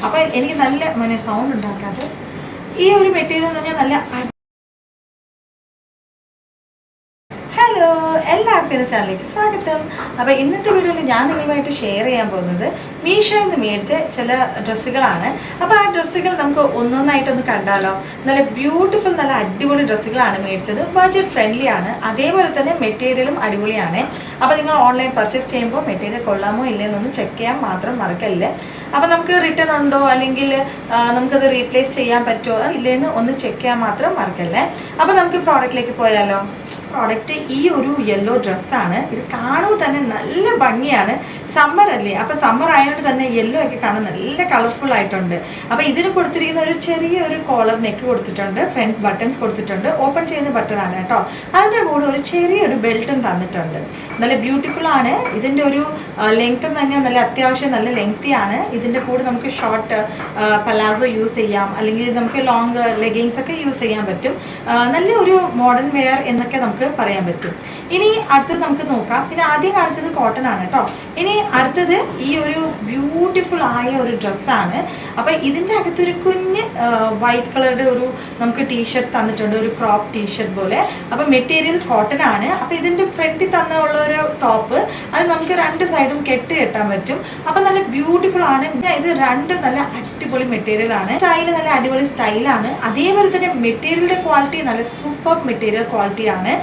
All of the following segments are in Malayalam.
അപ്പോൾ എനിക്ക് നല്ല സൗണ്ട് ഉണ്ടാക്കാതെ ഈ ഒരു മെറ്റീരിയൽ എന്ന് പറഞ്ഞാൽ നല്ല ഹലോ എല്ലാവർക്കും എൻ്റെ ചാനലിലേക്ക് സ്വാഗതം. അപ്പോൾ ഇന്നത്തെ വീഡിയോയിൽ ഞാൻ നിങ്ങളുമായിട്ട് ഷെയർ ചെയ്യാൻ പോകുന്നത് മീഷോയിൽ നിന്ന് മേടിച്ച ചില ഡ്രസ്സുകളാണ്. അപ്പോൾ ആ ഡ്രസ്സുകൾ നമുക്ക് ഒന്നൊന്നായിട്ടൊന്ന് കണ്ടാലോ. നല്ല ബ്യൂട്ടിഫുൾ നല്ല അടിപൊളി ഡ്രസ്സുകളാണ് മേടിച്ചത്. ബഡ്ജറ്റ് ഫ്രണ്ട്ലി ആണ്, അതേപോലെ തന്നെ മെറ്റീരിയലും അടിപൊളിയാണ്. അപ്പോൾ നിങ്ങൾ ഓൺലൈൻ പർച്ചേസ് ചെയ്യുമ്പോൾ മെറ്റീരിയൽ കൊള്ളാമോ ഇല്ലയെന്നൊന്ന് ചെക്ക് ചെയ്യാൻ മാത്രം മറക്കല്ലേ. അപ്പോൾ നമുക്ക് റിട്ടേൺ ഉണ്ടോ അല്ലെങ്കിൽ നമുക്കത് റീപ്ലേസ് ചെയ്യാൻ പറ്റുമോ ഇല്ലയെന്ന് ഒന്ന് ചെക്ക് ചെയ്യാൻ മാത്രം മറക്കല്ലേ. അപ്പോൾ നമുക്ക് പ്രോഡക്റ്റിലേക്ക് പോയാലോ. പ്രോഡക്റ്റ് ഈ ഒരു യെല്ലോ ഡ്രസ്സാണ്. ഇത് കാണുമ്പോൾ തന്നെ നല്ല ഭംഗിയാണ്. സമ്മർ അല്ലേ, അപ്പോൾ സമ്മർ ആയതുകൊണ്ട് തന്നെ യെല്ലോ ഒക്കെ കാണാൻ നല്ല കളർഫുൾ ആയിട്ടുണ്ട്. അപ്പോൾ ഇതിന് കൊടുത്തിരിക്കുന്ന ഒരു ചെറിയൊരു കോളർ നെക്ക് കൊടുത്തിട്ടുണ്ട്, ഫ്രണ്ട് ബട്ടൺസ് കൊടുത്തിട്ടുണ്ട്, ഓപ്പൺ ചെയ്യുന്ന ബട്ടണാണ് കേട്ടോ. അതിൻ്റെ കൂടെ ഒരു ചെറിയൊരു ബെൽറ്റും തന്നിട്ടുണ്ട്. നല്ല ബ്യൂട്ടിഫുൾ ആണ്. ഇതിൻ്റെ ഒരു ലെങ്ത് തന്നെ നല്ല അത്യാവശ്യം നല്ല ലെങ്തിയാണ്. ഇതിൻ്റെ കൂടെ നമുക്ക് ഷോർട്ട് പലാസോ യൂസ് ചെയ്യാം, അല്ലെങ്കിൽ നമുക്ക് ലോങ് ലെഗിങ്സ് ഒക്കെ യൂസ് ചെയ്യാൻ പറ്റും. നല്ല ഒരു മോഡേൺ വെയർ എന്നൊക്കെ നമുക്ക് പറയാൻ പറ്റും. ഇനി അടുത്തത് നമുക്ക് നോക്കാം. പിന്നെ ആദ്യം കാണിച്ചത് കോട്ടൺ ആണ് കേട്ടോ. ഇനി അടുത്തത് ഈ ഒരു ബ്യൂട്ടിഫുൾ ആയ ഒരു ഡ്രസ്സാണ്. അപ്പോൾ ഇതിൻ്റെ അകത്തൊരു കുഞ്ഞ് വൈറ്റ് കളറുടെ ഒരു നമുക്ക് ടീഷർട്ട് തന്നിട്ടുണ്ട്, ഒരു ക്രോപ്പ് ടീഷർട്ട് പോലെ. അപ്പോൾ മെറ്റീരിയൽ കോട്ടൺ ആണ്. അപ്പോൾ ഇതിൻ്റെ ഫ്രണ്ടിൽ തന്നുള്ള ഒരു ടോപ്പ് അത് നമുക്ക് രണ്ട് സൈഡും കെട്ടാൻ പറ്റും. അപ്പോൾ നല്ല ബ്യൂട്ടിഫുൾ ആണ്. ഇത് രണ്ടും നല്ല അടിപൊളി മെറ്റീരിയൽ ആണ്. സ്റ്റൈല് നല്ല അടിപൊളി സ്റ്റൈലാണ്. അതേപോലെ തന്നെ മെറ്റീരിയലിൻ്റെ ക്വാളിറ്റി നല്ല സൂപ്പർ മെറ്റീരിയൽ ക്വാളിറ്റി ആണ്.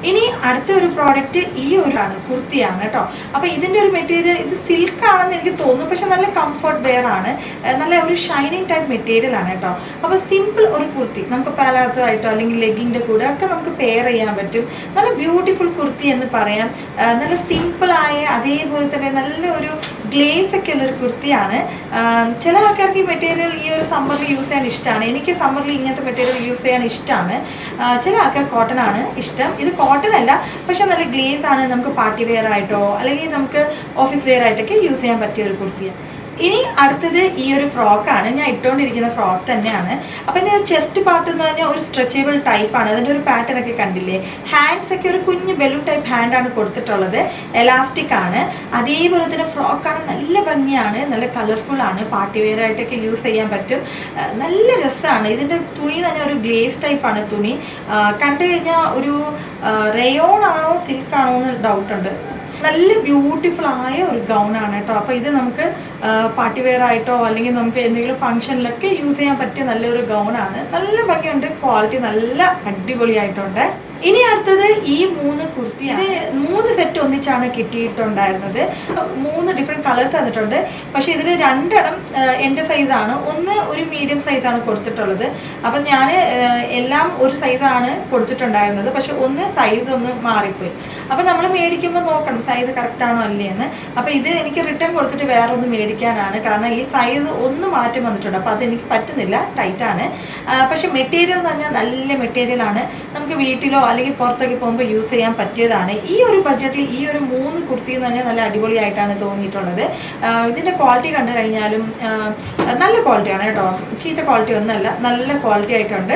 ഇനി അടുത്ത ഒരു പ്രോഡക്റ്റ് ഈ ഒരു ആണ്, കുർത്തിയാണ് കേട്ടോ. അപ്പോൾ ഇതിൻ്റെ ഒരു മെറ്റീരിയൽ ഇത് സിൽക്ക് ആണെന്ന് എനിക്ക് തോന്നുന്നു, പക്ഷെ നല്ല കംഫർട്ട് വെയർ ആണ്. നല്ല ഒരു ഷൈനിങ് ടൈപ്പ് മെറ്റീരിയൽ ആണ് കേട്ടോ. അപ്പോൾ സിമ്പിൾ ഒരു കുർത്തി നമുക്ക് പാലാസോ ആയിട്ടോ അല്ലെങ്കിൽ ലെഗിൻ്റെ കൂടെ ഒക്കെ നമുക്ക് പെയർ ചെയ്യാൻ പറ്റും. നല്ല ബ്യൂട്ടിഫുൾ കുർത്തി എന്ന് പറയാം. നല്ല സിമ്പിളായ അതേപോലെ തന്നെ നല്ല ഒരു ഗ്ലേസ് ഒക്കെ ഉള്ളൊരു കുർത്തിയാണ്. ചില ആൾക്കാർക്ക് ഈ മെറ്റീരിയൽ ഈ ഒരു സമ്മറിൽ യൂസ് ചെയ്യാൻ ഇഷ്ടമാണ്. എനിക്ക് സമ്മറിൽ ഇങ്ങനത്തെ മെറ്റീരിയൽ യൂസ് ചെയ്യാൻ ഇഷ്ടമാണ്. ചില ആൾക്കാർ കോട്ടൺ ആണ് ഇഷ്ടം. ഇത് കോട്ടൺ അല്ല, പക്ഷെ നല്ല ഗ്ലേസ് ആണ്. നമുക്ക് പാർട്ടി വെയർ ആയിട്ടോ അല്ലെങ്കിൽ നമുക്ക് ഓഫീസ് വെയർ ആയിട്ടൊക്കെ യൂസ് ചെയ്യാൻ പറ്റിയ ഒരു കുർത്തിയാണ്. ഇനി അടുത്തത് ഈ ഒരു ഫ്രോക്കാണ്. ഞാൻ ഇട്ടുകൊണ്ടിരിക്കുന്ന ഫ്രോക്ക് തന്നെയാണ്. അപ്പം ഇതിൻ്റെ ചെസ്റ്റ് പാർട്ട് എന്ന് പറഞ്ഞാൽ ഒരു സ്ട്രെച്ചബിൾ ടൈപ്പാണ്. അതിൻ്റെ ഒരു പാറ്റേൺ ഒക്കെ കണ്ടില്ലേ. ഹാൻഡ്സ് ഒക്കെ ഒരു കുഞ്ഞ് ബലൂൺ ടൈപ്പ് ഹാൻഡാണ് കൊടുത്തിട്ടുള്ളത്. എലാസ്റ്റിക് ആണ്. അതേപോലെ തന്നെ ഫ്രോക്കാണ്. നല്ല ഭംഗിയാണ്, നല്ല കളർഫുൾ ആണ്. പാർട്ടി വെയർ ആയിട്ടൊക്കെ യൂസ് ചെയ്യാൻ പറ്റും. നല്ല രസമാണ്. ഇതിൻ്റെ തുണി തന്നെ ഒരു ഗ്ലേസ് ടൈപ്പാണ് തുണി. കണ്ടു കഴിഞ്ഞാൽ ഒരു റയോൺ ആണോ സിൽക്കാണോ എന്ന് ഡൗട്ടുണ്ട്. നല്ല ബ്യൂട്ടിഫുൾ ആയ ഒരു ഗൗണാണ് കേട്ടോ. അപ്പോൾ ഇത് നമുക്ക് പാർട്ടി വെയർ ആയിട്ടോ അല്ലെങ്കിൽ നമുക്ക് എന്തെങ്കിലും ഫംഗ്ഷനിലൊക്കെ യൂസ് ചെയ്യാൻ പറ്റിയ നല്ലൊരു ഗൗണാണ്. നല്ല ഭംഗിയുണ്ട്, ക്വാളിറ്റി നല്ല അടിപൊളിയായിട്ടുണ്ട്. ഇനി അടുത്തത് ഈ 3 കുർത്തി. ഇത് 3 സെറ്റ് ഒന്നിച്ചാണ് കിട്ടിയിട്ടുണ്ടായിരുന്നത്. 3 ഡിഫറെൻറ്റ് കളർ തന്നിട്ടുണ്ട്. പക്ഷേ ഇതിൽ 2 എൻ്റെ സൈസാണ്. ഒന്ന് ഒരു മീഡിയം സൈസാണ് കൊടുത്തിട്ടുള്ളത്. അപ്പം ഞാൻ എല്ലാം ഒരു സൈസാണ് കൊടുത്തിട്ടുണ്ടായിരുന്നത്. പക്ഷെ സൈസ് ഒന്ന് മാറിപ്പോയി. അപ്പം നമ്മൾ മേടിക്കുമ്പോൾ നോക്കണം സൈസ് കറക്റ്റാണോ അല്ലേ എന്ന്. അപ്പോൾ ഇത് എനിക്ക് റിട്ടേൺ കൊടുത്തിട്ട് വേറെ ഒന്ന് മേടിക്കാനാണ്. കാരണം ഈ സൈസ് ഒന്ന് മാറ്റം വന്നിട്ടുണ്ട്. അപ്പോൾ അതെനിക്ക് പറ്റുന്നില്ല, ടൈറ്റാണ്. പക്ഷെ മെറ്റീരിയൽ എന്ന് പറഞ്ഞാൽ നല്ല മെറ്റീരിയലാണ്. നമുക്ക് വീട്ടിലോ അല്ലെങ്കിൽ പുറത്തൊക്കെ പോകുമ്പോൾ യൂസ് ചെയ്യാൻ പറ്റിയതാണ്. ഈ ഒരു ബഡ്ജറ്റിൽ ഈ ഒരു 3 കുർത്തി എന്ന് പറഞ്ഞാൽ നല്ല അടിപൊളിയായിട്ടാണ് തോന്നിയിട്ടുള്ളത്. ഇതിൻ്റെ ക്വാളിറ്റി കണ്ടു കഴിഞ്ഞാലും നല്ല ക്വാളിറ്റിയാണ് കേട്ടോ. ചീത്ത ക്വാളിറ്റി ഒന്നുമല്ല, നല്ല ക്വാളിറ്റി ആയിട്ടുണ്ട്.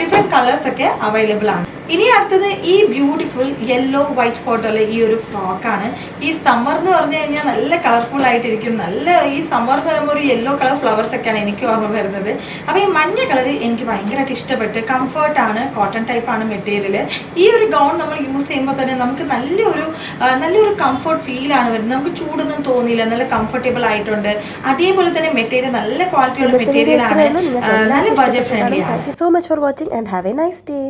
ഡിഫറെൻറ്റ് കളേഴ്സൊക്കെ അവൈലബിൾ ആണ്. ഇനി അടുത്തത് ഈ ബ്യൂട്ടിഫുൾ യെല്ലോ വൈറ്റ് സ്പോട്ടുള്ള ഈ ഒരു ഫ്രോക്കാണ്. ഈ സമ്മർ എന്ന് പറഞ്ഞു കഴിഞ്ഞാൽ നല്ല കളർഫുൾ ആയിട്ടിരിക്കും. നല്ല ഈ സമ്മർ എന്ന് പറയുമ്പോൾ ഒരു യെല്ലോ കളർ ഫ്ലവേഴ്സ് ഒക്കെയാണ് എനിക്ക് ഓർമ്മ വരുന്നത്. അപ്പോൾ ഈ മഞ്ഞ കളർ എനിക്ക് ഭയങ്കരമായിട്ട് ഇഷ്ടപ്പെട്ട്. കംഫർട്ടാണ്, കോട്ടൺ ടൈപ്പാണ് മെറ്റീരിയൽ. ഈ ഒരു ഗൗൺ നമ്മൾ യൂസ് ചെയ്യുമ്പോൾ തന്നെ നമുക്ക് നല്ലൊരു കംഫർട്ട് ഫീലാണ് വരുന്നത്. നമുക്ക് ചൂടൊന്നും തോന്നിയില്ല, നല്ല കംഫർട്ടബിൾ ആയിട്ടുണ്ട്. അതേപോലെ തന്നെ മെറ്റീരിയൽ നല്ല ക്വാളിറ്റിയുള്ള മെറ്റീരിയൽ ആണ്, നല്ല ബഡ്ജറ്റ് ഫ്രണ്ട്ലി ആണ്. Thank you so much for watching and have a nice day.